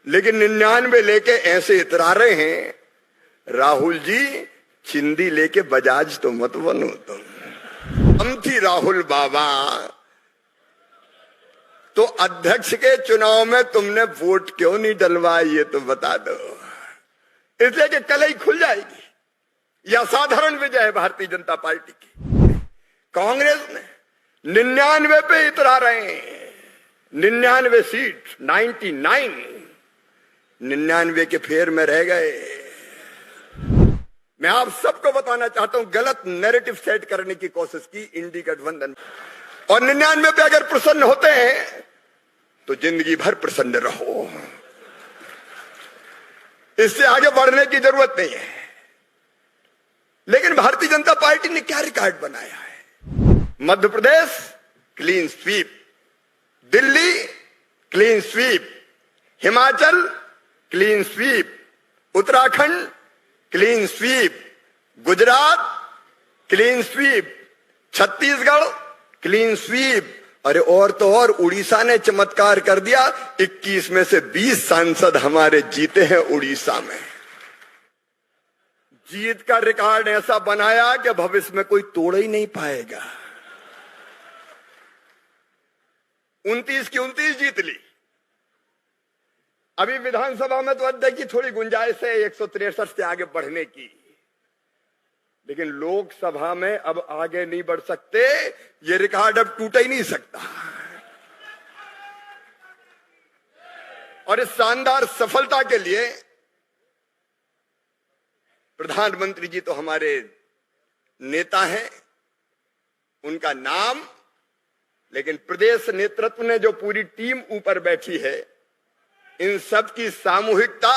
लेकिन 99 लेके ऐसे इतरा रहे हैं, राहुल जी चिंदी लेके बजाज तो मत बनो तुम। हम थी राहुल बाबा, तो अध्यक्ष के चुनाव में तुमने वोट क्यों नहीं डलवाया ये तो बता दो। इसलिए कि कल ही खुल जाएगी। यह असाधारण विजय है भारतीय जनता पार्टी की। कांग्रेस ने 99 पे इतरा रहे हैं, 99 सीट, 99 के फेर में रह गए। मैं आप सबको बताना चाहता हूं, गलत नैरेटिव सेट करने की कोशिश की इंडी गठबंधन, और 99 पे अगर प्रसन्न होते हैं तो जिंदगी भर प्रसन्न रहो, इससे आगे बढ़ने की जरूरत नहीं है। लेकिन भारतीय जनता पार्टी ने क्या रिकॉर्ड बनाया है? Madhya Pradesh clean sweep, Delhi clean sweep, Himachal clean sweep, Uttarakhand clean sweep, Gujarat clean sweep, Chhattisgarh clean sweep, अरे और तो और उड़ीसा ने चमत्कार कर दिया। 21 में से 20 सांसद हमारे जीते हैं उड़ीसा में। जीत का रिकॉर्ड ऐसा बनाया कि भविष्य में कोई तोड़ ही नहीं पाएगा। 29 की 29 जीत ली। अभी विधानसभा में तो अध्यक्ष की थोड़ी गुंजाइश है 163 से आगे बढ़ने की, लेकिन लोकसभा में अब आगे नहीं बढ़ सकते। ये रिकॉर्ड अब टूट ही नहीं सकता। और इस शानदार सफलता के लिए प्रधानमंत्री जी तो हमारे नेता हैं, उनका नाम, लेकिन प्रदेश नेतृत्व ने जो पूरी टीम ऊपर बैठी है, इन सब की सामूहिकता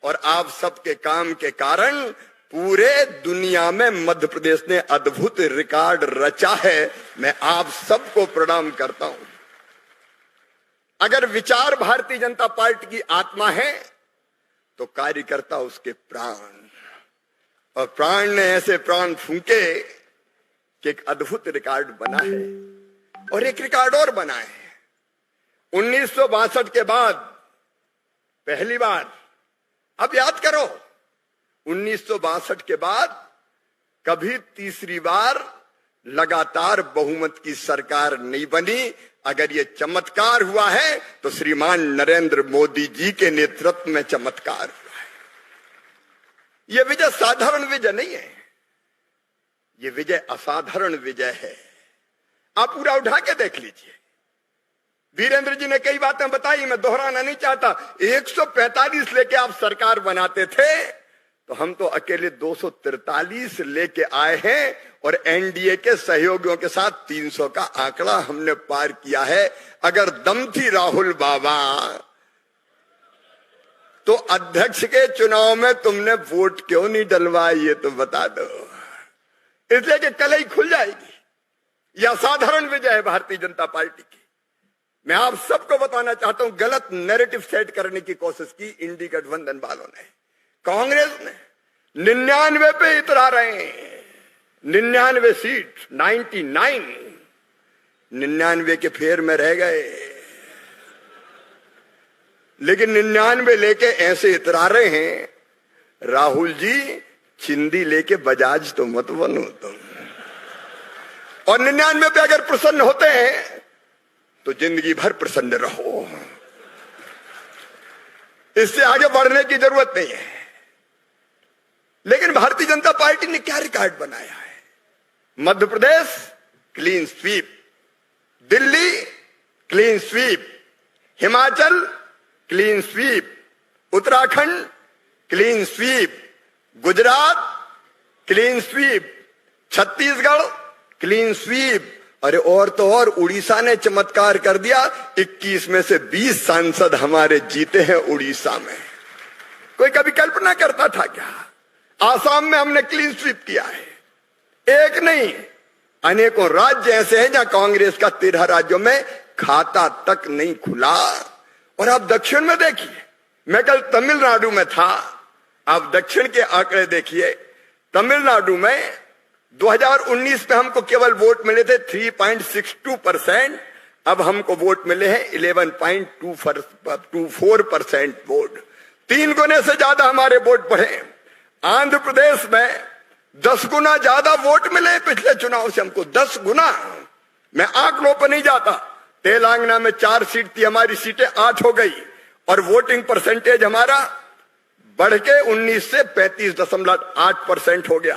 और आप सबके काम के कारण पूरे दुनिया में मध्य प्रदेश ने अद्भुत रिकॉर्ड रचा है। मैं आप सबको प्रणाम करता हूं। अगर विचार भारतीय जनता पार्टी की आत्मा है तो कार्यकर्ता उसके प्राण, और प्राण ने ऐसे प्राण फूंके कि एक अद्भुत रिकॉर्ड बना है। और एक रिकॉर्ड और बना है, 1962 के बाद पहली बार, अब याद करो, 1962 के बाद कभी तीसरी बार लगातार बहुमत की सरकार नहीं बनी। अगर ये चमत्कार हुआ है तो श्रीमान नरेंद्र मोदी जी के नेतृत्व में चमत्कार हुआ है। यह विजय साधारण विजय नहीं है, यह विजय असाधारण विजय है। आप पूरा उठा के देख लीजिए। वीरेंद्र जी ने कई बातें बताई, मैं दोहराना नहीं चाहता। 145 लेके आप सरकार बनाते थे, तो हम तो अकेले 243 लेके आए हैं, और एनडीए के सहयोगियों के साथ 300 का आंकड़ा हमने पार किया है। अगर दम थी राहुल बाबा, तो अध्यक्ष के चुनाव में तुमने वोट क्यों नहीं डलवाया ये तो बता दो। इसलिए कि कल ही खुल जाएगी। यह असाधारण विजय है भारतीय जनता पार्टी की। मैं आप सबको बताना चाहता हूं, गलत नैरेटिव सेट करने की कोशिश की इंडी गठबंधन वालों ने। कांग्रेस ने 99 पे इतरा रहे हैं, 99 सीट, 99 के फेर में रह गए। लेकिन 99 लेके ऐसे इतरा रहे हैं, राहुल जी चिंदी लेके बजाज तो मत बनो तुम। और 99 पे अगर प्रसन्न होते हैं तो जिंदगी भर प्रसन्न रहो, इससे आगे बढ़ने की जरूरत नहीं है। लेकिन भारतीय जनता पार्टी ने क्या रिकॉर्ड बनाया है? Madhya Pradesh clean sweep, Delhi clean sweep, Himachal clean sweep, Uttarakhand clean sweep, Gujarat clean sweep, Chhattisgarh clean sweep, अरे और तो और उड़ीसा ने चमत्कार कर दिया। 21 में से 20 सांसद हमारे जीते हैं उड़ीसा में। कोई कभी कल्पना करता था क्या? आसाम में हमने क्लीन स्वीप किया है। एक नहीं, अनेकों राज्य ऐसे हैं जहां कांग्रेस का 13 राज्यों में खाता तक नहीं खुला। और आप दक्षिण में देखिए, मैं कल तमिलनाडु में था, आप दक्षिण के आंकड़े देखिए। तमिलनाडु में 2019 में हमको केवल वोट मिले थे 3.62%, अब हमको वोट मिले हैं 11.24% वोट, 3 गुने से ज्यादा हमारे वोट बढ़े। आंध्र प्रदेश में 10 गुना ज्यादा वोट मिले पिछले चुनाव से हमको, 10 गुना। मैं आंकड़ों पर नहीं जाता। तेलंगाना में 4 सीट थी, हमारी सीटें 8 हो गई और वोटिंग परसेंटेज हमारा बढ़ के 19 से 35.8% हो गया।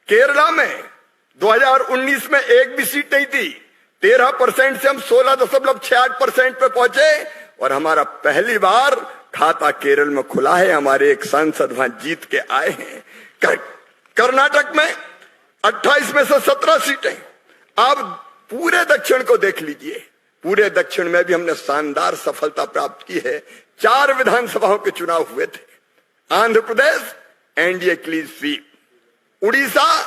केरला में 2019 में एक भी सीट नहीं थी, 13% से हम 16.68% पे पहुंचे और हमारा पहली बार खाता केरल में खुला है। हमारे एक सांसद वहां जीत के आए हैं। कर्नाटक में 28 में से 17 सीटें। अब पूरे दक्षिण को देख लीजिए, पूरे दक्षिण में भी हमने शानदार सफलता प्राप्त की है। 4 विधानसभाओं के चुनाव हुए थे। Andhra Pradesh NDA clean sweep, Orissa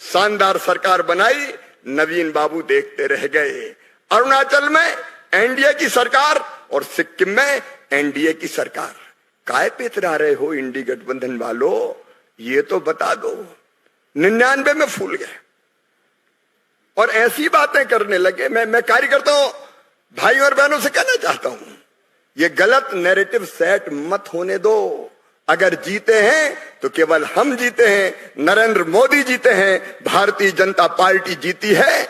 शानदार सरकार बनाई, नवीन बाबू देखते रह गए। अरुणाचल में एनडीए की सरकार और सिक्किम में एनडीए की सरकार। काय पे इतरा रहे हो इंडी गठबंधन वालों, ये तो बता दो। 99 में फूल गए और ऐसी बातें करने लगे। मैं कार्यकर्ताओं भाई और बहनों से कहना चाहता हूं, ये गलत नैरेटिव सेट मत होने दो। अगर जीते हैं तो केवल हम जीते हैं, नरेंद्र मोदी जीते हैं, भारतीय जनता पार्टी जीती है।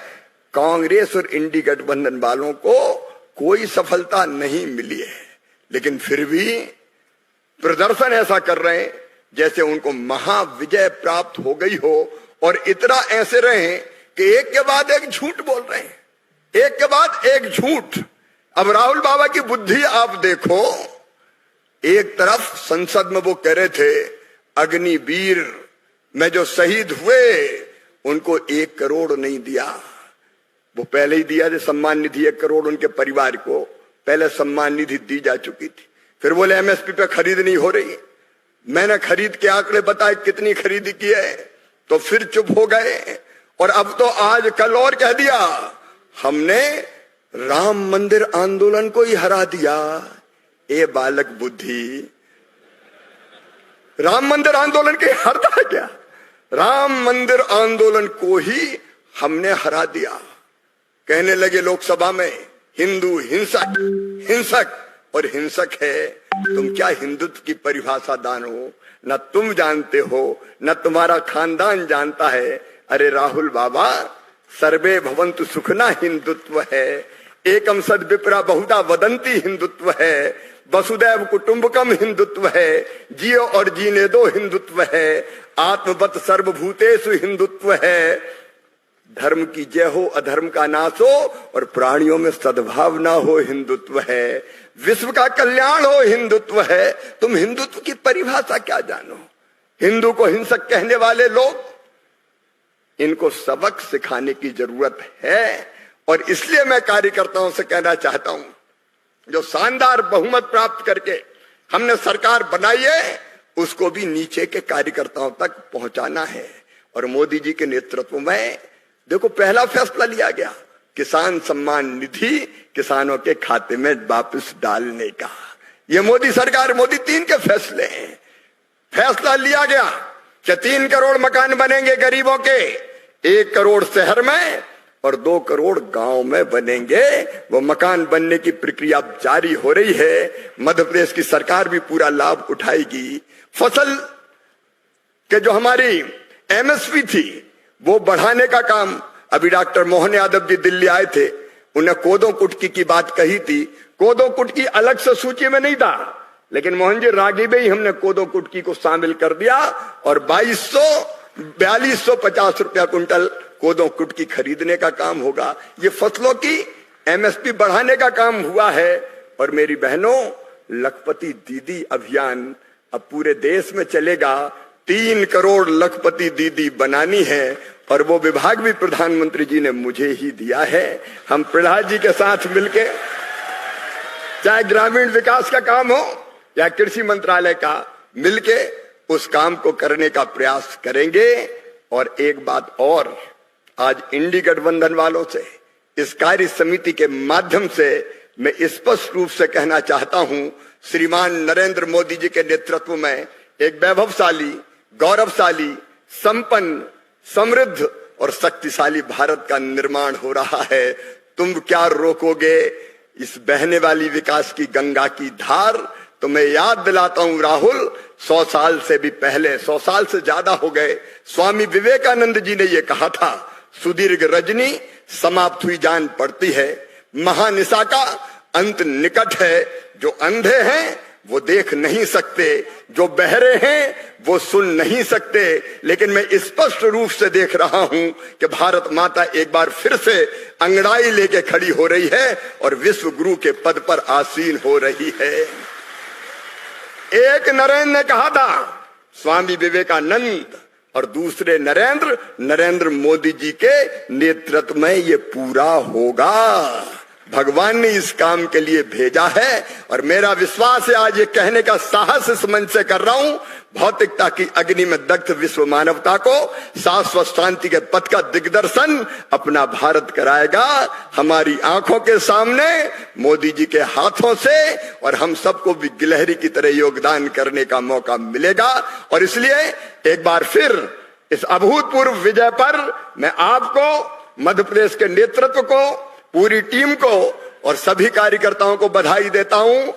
कांग्रेस और इंडी गठबंधन वालों को कोई सफलता नहीं मिली है, लेकिन फिर भी प्रदर्शन ऐसा कर रहे हैं जैसे उनको महाविजय प्राप्त हो गई हो और इतना ऐसे रहे कि एक के बाद एक झूठ बोल रहे हैं, एक के बाद एक झूठ। अब राहुल बाबा की बुद्धि आप देखो, एक तरफ संसद में वो कह रहे थे अग्निवीर में जो शहीद हुए उनको 1 करोड़ नहीं दिया। वो पहले ही दिया जो सम्मान निधि 1 करोड़ उनके परिवार को पहले सम्मान निधि दी जा चुकी थी। फिर बोले एमएसपी पे खरीद नहीं हो रही। मैंने खरीद के आंकड़े बताए कितनी खरीद की है, तो फिर चुप हो गए। और अब तो आज कल और कह दिया हमने राम मंदिर आंदोलन को ही हरा दिया। ए बालक बुद्धि, राम मंदिर आंदोलन के हरता क्या? राम मंदिर आंदोलन को ही हमने हरा दिया। कहने लगे लोकसभा में हिंदू हिंसक, हिंसक और हिंसक है। तुम क्या हिंदुत्व की परिभाषा जानो? न तुम जानते हो, न तुम्हारा खानदान जानता है। अरे राहुल बाबा, सर्वे भवन्तु सुखना हिंदुत्व है, एकम सद विप्रा बहुधा वदंती हिंदुत्व है, वसुदैव कुटुंबकम हिंदुत्व है, जियो और जीने दो हिंदुत्व है, आत्मवत सर्वभूतेषु हिंदुत्व है, धर्म की जय हो अधर्म का नाश हो और प्राणियों में सद्भावना हो हिंदुत्व है, विश्व का कल्याण हो हिंदुत्व है। तुम हिंदुत्व की परिभाषा क्या जानो? हिंदू को हिंसक कहने वाले लोग, इनको सबक सिखाने की जरूरत है। और इसलिए मैं कार्यकर्ताओं से कहना चाहता हूं, जो शानदार बहुमत प्राप्त करके हमने सरकार बनाई है उसको भी नीचे के कार्यकर्ताओं तक पहुंचाना है। और मोदी जी के नेतृत्व में देखो पहला फैसला लिया गया किसान सम्मान निधि किसानों के खाते में वापस डालने का। ये मोदी सरकार, मोदी 3 के फैसले हैं। फैसला लिया गया कि 3 करोड़ मकान बनेंगे गरीबों के, 1 करोड़ शहर में और 2 करोड़ गांव में बनेंगे। वो मकान बनने की प्रक्रिया जारी हो रही है। मध्य प्रदेश की सरकार भी पूरा लाभ उठाएगी। फसल के जो हमारी एमएसपी थी वो बढ़ाने का काम, अभी डॉक्टर मोहन यादव जी दिल्ली आए थे, उन्हें कोदो कुटकी की बात कही थी। कोदो कुटकी अलग से सूची में नहीं था, लेकिन मोहन जी रागी में ही हमने कोदो कुटकी को शामिल कर दिया और 4250 रुपया कुंटल कोदो कुटकी खरीदने का काम होगा। ये फसलों की एमएसपी बढ़ाने का काम हुआ है। और मेरी बहनों, लखपति दीदी अभियान अब पूरे देश में चलेगा। 3 करोड़ लखपति दीदी बनानी है और वो विभाग भी प्रधानमंत्री जी ने मुझे ही दिया है। हम प्रहलाद जी के साथ मिलके, चाहे ग्रामीण विकास का काम हो या कृषि मंत्रालय का, मिलके उस काम को करने का प्रयास करेंगे। और एक बात और, आज इंडी गठबंधन वालों से, इस कार्य समिति के माध्यम से मैं स्पष्ट रूप से कहना चाहता हूं, श्रीमान नरेंद्र मोदी जी के नेतृत्व में एक वैभवशाली, गौरवशाली, संपन्न, समृद्ध और शक्तिशाली भारत का निर्माण हो रहा है। तुम क्या रोकोगे इस बहने वाली विकास की गंगा की धार। तो मैं याद दिलाता हूं राहुल, 100 साल से भी पहले, 100 साल से ज्यादा हो गए, स्वामी विवेकानंद जी ने यह कहा था, सुदीर्घ रजनी समाप्त हुई जान पड़ती है, महानिशा का अंत निकट है। जो अंधे हैं वो देख नहीं सकते, जो बहरे हैं वो सुन नहीं सकते, लेकिन मैं स्पष्ट रूप से देख रहा हूं कि भारत माता एक बार फिर से अंगड़ाई लेके खड़ी हो रही है और विश्व गुरु के पद पर आसीन हो रही है। एक नरेंद्र ने कहा था, स्वामी विवेकानंद, और दूसरे नरेंद्र मोदी जी के नेतृत्व में ये पूरा होगा। भगवान ने इस काम के लिए भेजा है और मेरा विश्वास है, आज ये कहने का साहस इस मंच से कर रहा हूं, भौतिकता की अग्नि में दग्ध विश्व मानवता को शाश्वत शांति के पथ का दिग्दर्शन अपना भारत कराएगा। हमारी आंखों के सामने, मोदी जी के हाथों से, और हम सबको भी गिलहरी की तरह योगदान करने का मौका मिलेगा। और इसलिए एक बार फिर इस अभूतपूर्व विजय पर मैं आपको, मध्य प्रदेश के नेतृत्व को, पूरी टीम को और सभी कार्यकर्ताओं को बधाई देता हूं।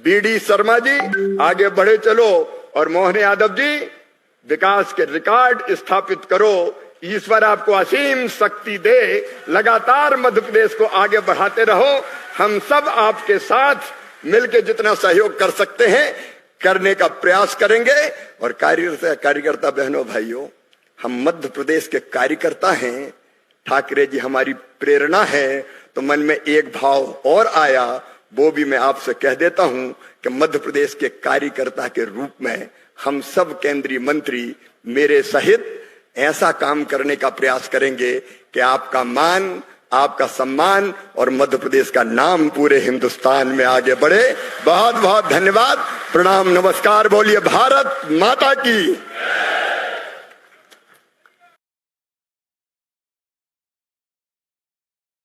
बीडी शर्मा जी आगे बढ़े चलो, और मोहन यादव जी विकास के रिकॉर्ड स्थापित करो। ईश्वर आपको असीम शक्ति दे, लगातार मध्य प्रदेश को आगे बढ़ाते रहो। हम सब आपके साथ मिलकर जितना सहयोग कर सकते हैं करने का प्रयास करेंगे। और कार्यकर्ता बहनों भाइयों, हम मध्य प्रदेश के कार्यकर्ता हैं, ठाकरे जी हमारी प्रेरणा है। तो मन में एक भाव और आया, वो भी मैं आपसे कह देता हूं कि मध्य प्रदेश के कार्यकर्ता के रूप में हम सब केंद्रीय मंत्री मेरे सहित ऐसा काम करने का प्रयास करेंगे कि आपका मान, आपका सम्मान और मध्य प्रदेश का नाम पूरे हिंदुस्तान में आगे बढ़े। बहुत बहुत धन्यवाद, प्रणाम, नमस्कार। बोलिए भारत माता की।